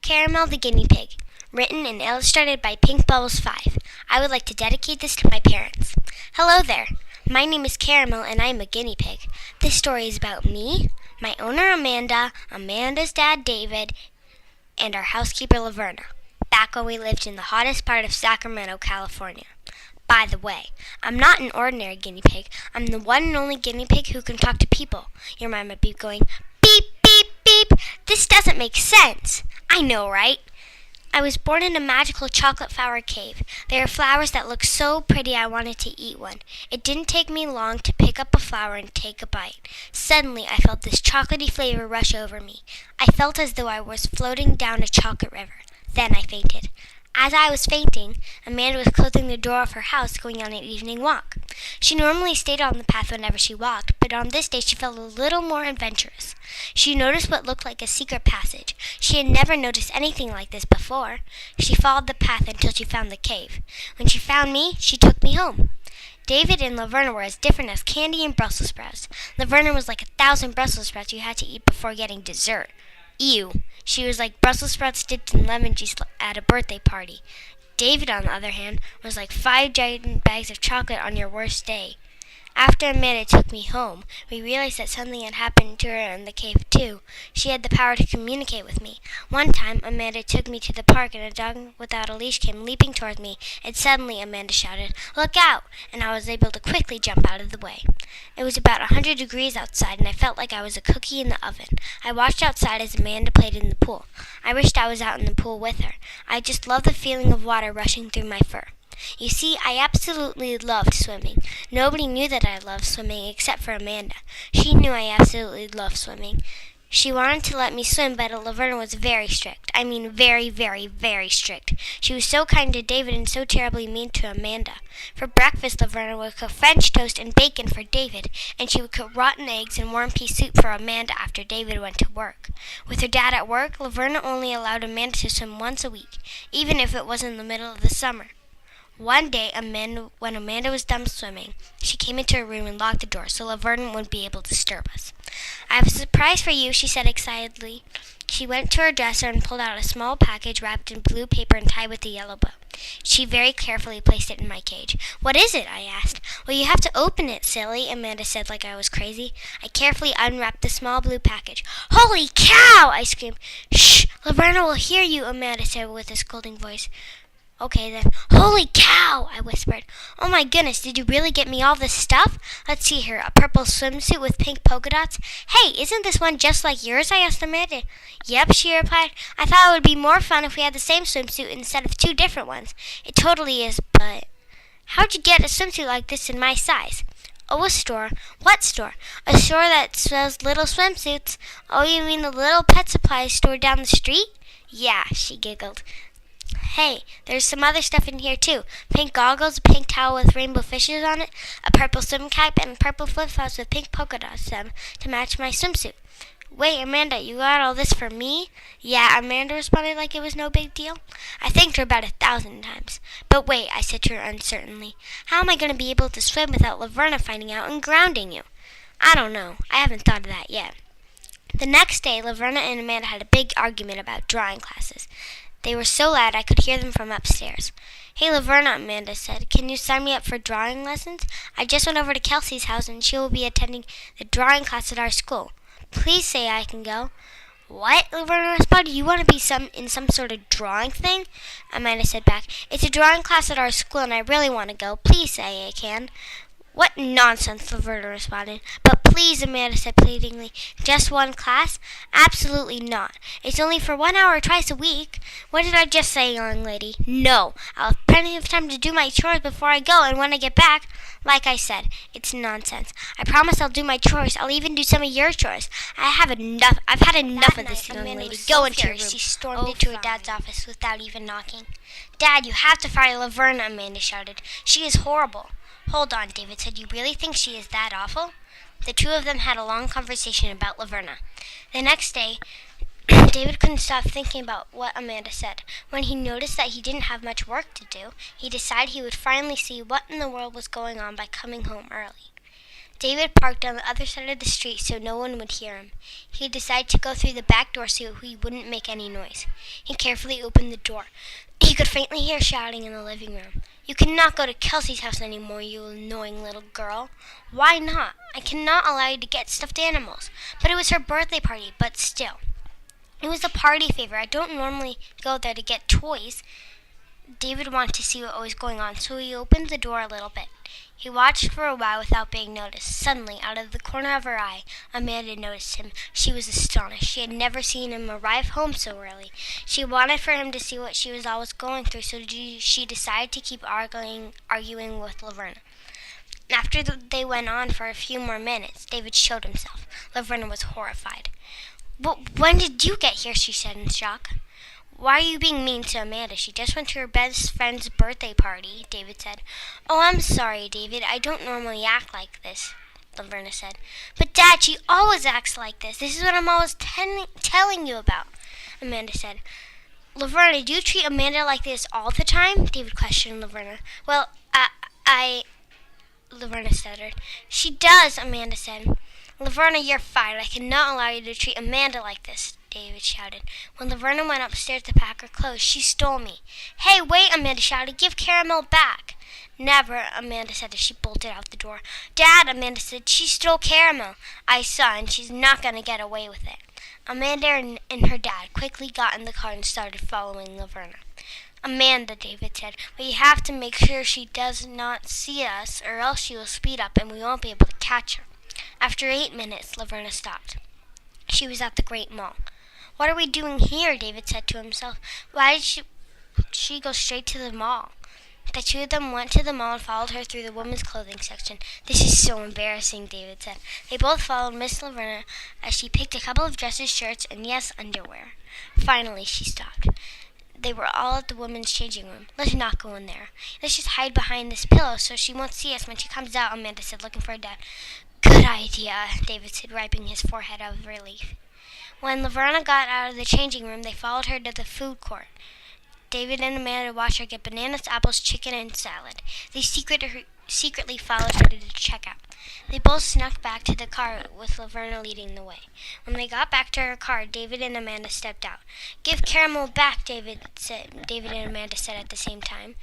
Caramel the Guinea Pig, written and illustrated by Pink Bubbles 5. I would like to dedicate this to my parents. Hello there. My name is Caramel and I am a guinea pig. This story is about me, my owner Amanda, Amanda's dad David, and our housekeeper Laverna, back when we lived in the hottest part of Sacramento, California. By the way, I'm not an ordinary guinea pig. I'm the one and only guinea pig who can talk to people. Your mind might be going, beep, beep, beep. This doesn't make sense. I know, right? I was born in a magical chocolate flower cave. There are flowers that look so pretty I wanted to eat one. It didn't take me long to pick up a flower and take a bite. Suddenly, I felt this chocolatey flavor rush over me. I felt as though I was floating down a chocolate river. Then I fainted. As I was fainting, Amanda was closing the door of her house going on an evening walk. She normally stayed on the path whenever she walked, but on this day she felt a little more adventurous. She noticed what looked like a secret passage. She had never noticed anything like this before. She followed the path until she found the cave. When she found me, she took me home. David and Laverna were as different as candy and Brussels sprouts. Laverna was like 1,000 Brussels sprouts you had to eat before getting dessert. Ew. She was like Brussels sprouts dipped in lemon juice at a birthday party. David, on the other hand, was like 5 giant bags of chocolate on your worst day. After Amanda took me home, we realized that something had happened to her in the cave too. She had the power to communicate with me. One time, Amanda took me to the park and a dog without a leash came leaping towards me, and suddenly Amanda shouted, "Look out!" and I was able to quickly jump out of the way. It was about 100 degrees outside, and I felt like I was a cookie in the oven. I watched outside as Amanda played in the pool. I wished I was out in the pool with her. I just loved the feeling of water rushing through my fur. You see, I absolutely loved swimming. Nobody knew that I loved swimming except for Amanda. She knew I absolutely loved swimming. She wanted to let me swim, but Laverna was very strict. I mean very, very, very strict. She was so kind to David and so terribly mean to Amanda. For breakfast, Laverna would cook French toast and bacon for David, and she would cook rotten eggs and warm pea soup for Amanda after David went to work. With her dad at work, Laverna only allowed Amanda to swim once a week, even if it was in the middle of the summer. One day, when Amanda was done swimming, she came into her room and locked the door so Laverna wouldn't be able to disturb us. "I have a surprise for you," she said excitedly. She went to her dresser and pulled out a small package wrapped in blue paper and tied with a yellow bow. She very carefully placed it in my cage. "What is it?" I asked. "Well, you have to open it, silly," Amanda said like I was crazy. I carefully unwrapped the small blue package. "Holy cow!" I screamed. "Shh! Laverna will hear you," Amanda said with a scolding voice. "Okay then." "Holy cow!" I whispered. "Oh my goodness, did you really get me all this stuff? Let's see here, a purple swimsuit with pink polka dots. Hey, isn't this one just like yours?" I asked Amanda. "Yep," she replied. "I thought it would be more fun if we had the same swimsuit instead of 2 different ones. It totally is, but how'd you get a swimsuit like this in my size?" "Oh, a store." "What store?" "A store that sells little swimsuits." "Oh, you mean the little pet supply store down the street?" "Yeah," she giggled. "Hey, there's some other stuff in here too. Pink goggles, a pink towel with rainbow fishes on it, a purple swim cap, and purple flip-flops with pink polka dots on them to match my swimsuit." "Wait, Amanda, you got all this for me?" "Yeah," Amanda responded like it was no big deal. I thanked her about 1,000 times. "But wait," I said to her uncertainly. "How am I going to be able to swim without Laverna finding out and grounding you?" "I don't know. I haven't thought of that yet." The next day, Laverna and Amanda had a big argument about drawing classes. They were so loud I could hear them from upstairs. "Hey, Laverna," Amanda said, "can you sign me up for drawing lessons? I just went over to Kelsey's house and she will be attending the drawing class at our school. Please say I can go." "What?" Laverna responded. "You want to be in some sort of drawing thing?" Amanda said back, "It's a drawing class at our school and I really want to go. Please say I can." "What nonsense," Laverna responded. "But please," Amanda said pleadingly. "Just one class?" "Absolutely not. It's only for 1 hour twice a week." "What did I just say, young lady?" "No. I'll have plenty of time to do my chores before I go, and when I get back, like I said, it's nonsense. I promise I'll do my chores. I'll even do some of your chores. I've had enough of this, young lady. Go into your room." She stormed into her dad's office without even knocking. "Dad, you have to fire Laverna," Amanda shouted. "She is horrible." "Hold on," David said. "You really think she is that awful?" The two of them had a long conversation about Laverna. The next day, David couldn't stop thinking about what Amanda said. When he noticed that he didn't have much work to do, he decided he would finally see what in the world was going on by coming home early. David parked on the other side of the street so no one would hear him. He decided to go through the back door so he wouldn't make any noise. He carefully opened the door. He could faintly hear shouting in the living room. "You cannot go to Kelsey's house anymore, you annoying little girl." "Why not? I cannot allow you to get stuffed animals." "But it was her birthday party." "But still, it was a party favor. I don't normally go there to get toys." David wanted to see what was going on, so he opened the door a little bit. He watched for a while without being noticed. Suddenly, out of the corner of her eye, Amanda noticed him. She was astonished. She had never seen him arrive home so early. She wanted for him to see what she was always going through, so she decided to keep arguing with Laverna. After they went on for a few more minutes, David showed himself. Laverna was horrified. "When did you get here?" she said in shock. "Why are you being mean to Amanda? She just went to her best friend's birthday party," David said. "Oh, I'm sorry, David. I don't normally act like this," Laverna said. "But Dad, she always acts like this. This is what I'm always telling you about," Amanda said. "Laverna, do you treat Amanda like this all the time?" David questioned Laverna. "Well, Laverna stuttered. "She does," Amanda said. "Laverna, you're fired. I cannot allow you to treat Amanda like this," David shouted. When Laverna went upstairs to pack her clothes, "She stole me." "Hey, wait," Amanda shouted. "Give Caramel back." "Never," Amanda said as she bolted out the door. "Dad," Amanda said, "she stole Caramel." "I saw, and she's not going to get away with it." Amanda and her dad quickly got in the car and started following Laverna. "Amanda," David said, "we have to make sure she does not see us, or else she will speed up and we won't be able to catch her." After 8 minutes, Laverna stopped. She was at the Great Mall. "What are we doing here?" David said to himself. "Why did she go straight to the mall?" The two of them went to the mall and followed her through the women's clothing section. "This is so embarrassing," David said. They both followed Miss Laverna as she picked a couple of dresses, shirts, and yes, underwear. Finally, she stopped. They were all at the women's changing room. "Let's not go in there. Let's just hide behind this pillow so she won't see us when she comes out," Amanda said, looking for her dad. "Good idea," David said, wiping his forehead of relief. When Laverna got out of the changing room, they followed her to the food court. David and Amanda watched her get bananas, apples, chicken, and salad. They secretly followed her to the checkout. They both snuck back to the car with Laverna leading the way. When they got back to her car, David and Amanda stepped out. "Give Caramel back," David and Amanda said at the same time.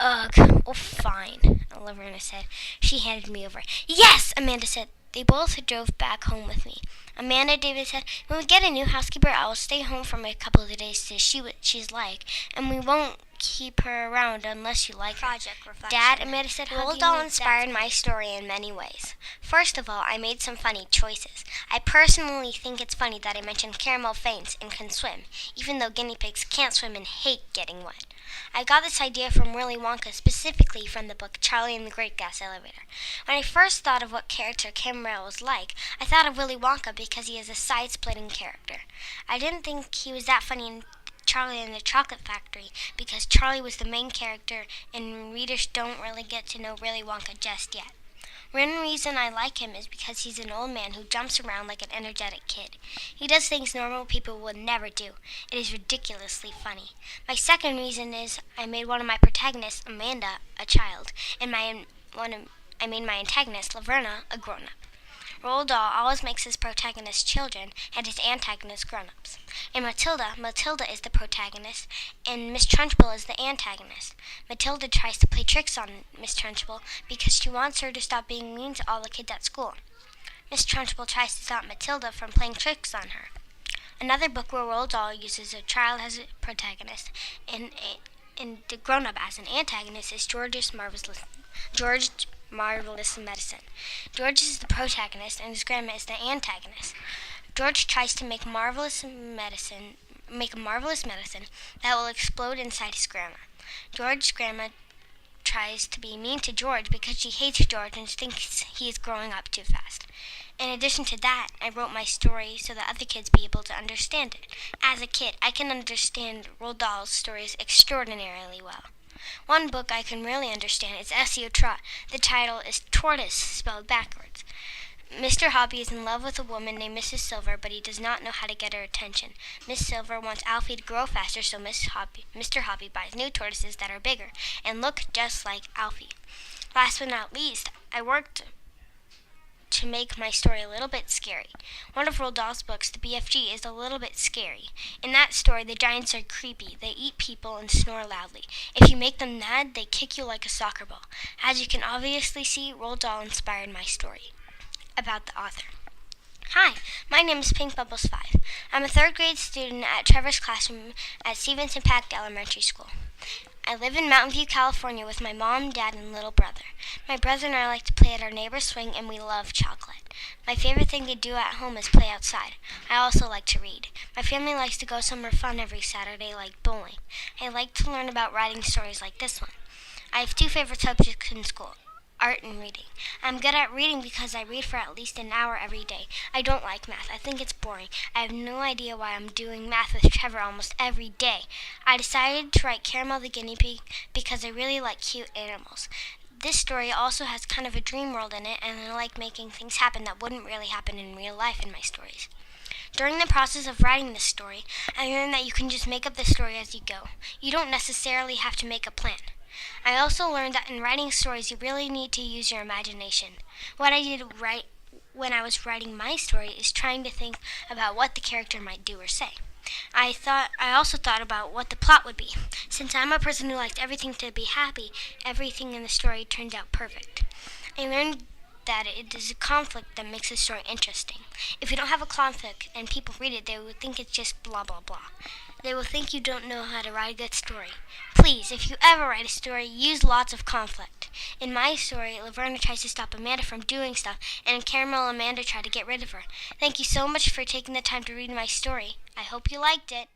"Ugh, oh fine," Laverna said. She handed me over. "Yes," Amanda said. They both drove back home with me. "Amanda," David said, "when we get a new housekeeper, I will stay home for a couple of days to see what she's like, and we won't keep her around unless you like her." "Dad," Amanda said, "Roald Dahl inspired my story in many ways. First of all, I made some funny choices. I personally think it's funny that I mentioned Caramel faints and can swim, even though guinea pigs can't swim and hate getting wet. I got this idea from Willy Wonka, specifically from the book Charlie and the Great Gas Elevator. When I first thought of what character Caramel was like, I thought of Willy Wonka because he is a side-splitting character. I didn't think he was that funny in Charlie and the Chocolate Factory because Charlie was the main character and readers don't really get to know Willy Wonka just yet. One reason I like him is because he's an old man who jumps around like an energetic kid. He does things normal people would never do. It is ridiculously funny. My second reason is I made one of my protagonists, Amanda, a child, and I made my antagonist, Laverna, a grown-up. Roald Dahl always makes his protagonists children and his antagonists grown-ups. In Matilda is the protagonist, and Miss Trunchbull is the antagonist. Matilda tries to play tricks on Miss Trunchbull because she wants her to stop being mean to all the kids at school. Miss Trunchbull tries to stop Matilda from playing tricks on her. Another book where Roald Dahl uses a child as a protagonist and the grown-up as an antagonist is George's Marvelous Medicine. George is the protagonist and his grandma is the antagonist. George tries to make a marvelous medicine that will explode inside his grandma. George's grandma tries to be mean to George because she hates George and thinks he is growing up too fast. In addition to that, I wrote my story so that other kids be able to understand it. As a kid, I can understand Roald Dahl's stories extraordinarily well. One book I can really understand is S.E.O. Trot. The title is Tortoise, spelled backwards. Mr. Hoppy is in love with a woman named Mrs. Silver, but he does not know how to get her attention. Miss Silver wants Alfie to grow faster, so Mr. Hoppy buys new tortoises that are bigger and look just like Alfie. Last but not least, I worked to make my story a little bit scary. One of Roald Dahl's books, the BFG, is a little bit scary. In that story, the giants are creepy. They eat people and snore loudly. If you make them mad, they kick you like a soccer ball. As you can obviously see, Roald Dahl inspired my story. About the author. Hi, my name is Pink Bubbles 5. I'm a 3rd grade student at Trevor's classroom at Stevenson Pact Elementary School. I live in Mountain View, California with my mom, dad, and little brother. My brother and I like to play at our neighbor's swing, and we love chocolate. My favorite thing to do at home is play outside. I also like to read. My family likes to go somewhere fun every Saturday, like bowling. I like to learn about writing stories like this one. I have 2 favorite subjects in school: art and reading. I'm good at reading because I read for at least an hour every day. I don't like math. I think it's boring. I have no idea why I'm doing math with Trevor almost every day. I decided to write Caramel the Guinea Pig because I really like cute animals. This story also has kind of a dream world in it, and I like making things happen that wouldn't really happen in real life in my stories. During the process of writing this story, I learned that you can just make up the story as you go. You don't necessarily have to make a plan. I also learned that in writing stories, you really need to use your imagination. What I did right when I was writing my story is trying to think about what the character might do or say. I also thought about what the plot would be. Since I'm a person who likes everything to be happy, everything in the story turned out perfect. I learned that it is a conflict that makes the story interesting. If you don't have a conflict and people read it, they would think it's just blah blah blah. They will think you don't know how to write a good story. Please, if you ever write a story, use lots of conflict. In my story, Laverna tries to stop Amanda from doing stuff, and in Caramel, Amanda tried to get rid of her. Thank you so much for taking the time to read my story. I hope you liked it.